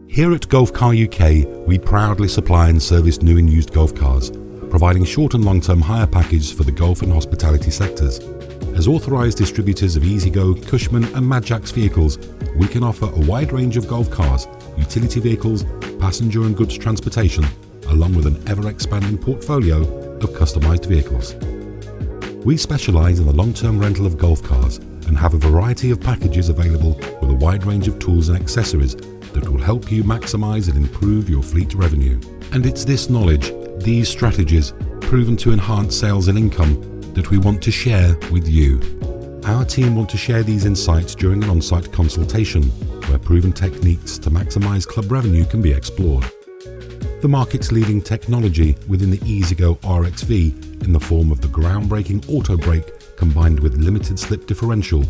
Here at Golf Car UK, we proudly supply and service new and used golf cars, providing short and long-term hire packages for the golf and hospitality sectors. As authorised distributors of EasyGo, Cushman and Madjax vehicles, we can offer a wide range of golf cars, utility vehicles, passenger and goods transportation, along with an ever-expanding portfolio of customised vehicles. We specialise in the long-term rental of golf cars and have a variety of packages available with a wide range of tools and accessories that will help you maximise and improve your fleet revenue. And it's this knowledge, these strategies, proven to enhance sales and income, that we want to share with you. Our team want to share these insights during an on-site consultation, where proven techniques to maximise club revenue can be explored. The market's leading technology within the EasyGo RXV in the form of the groundbreaking auto brake combined with limited slip differential.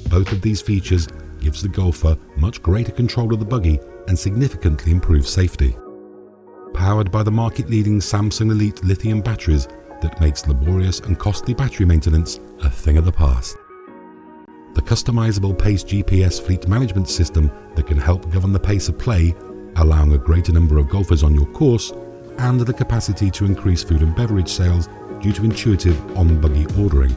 Both of these features gives the golfer much greater control of the buggy and significantly improves safety. Powered by the market-leading Samsung Elite lithium batteries that makes laborious and costly battery maintenance a thing of the past. The customizable Pace GPS fleet management system that can help govern the pace of play, allowing a greater number of golfers on your course, and the capacity to increase food and beverage sales due to intuitive on-buggy ordering.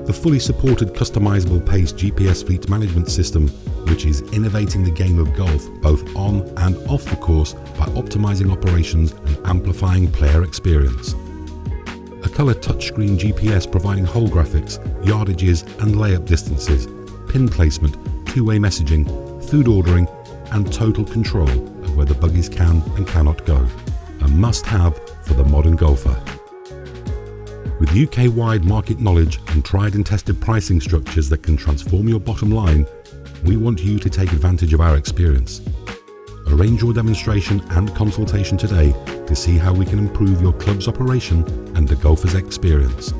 The fully supported customizable Pace GPS fleet management system, which is innovating the game of golf both on and off the course by optimizing operations and amplifying player experience. A colour touchscreen GPS providing hole graphics, yardages and layup distances, pin placement, two-way messaging, food ordering and total control of where the buggies can and cannot go. A must-have for the modern golfer. With UK-wide market knowledge and tried and tested pricing structures that can transform your bottom line, we want you to take advantage of our experience. Arrange your demonstration and consultation today to see how we can improve your club's operation and the golfer's experience.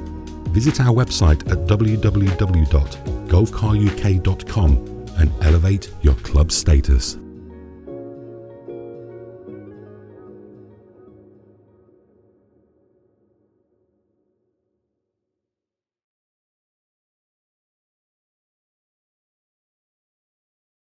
Visit our website at www.golfcaruk.com and elevate your club's status.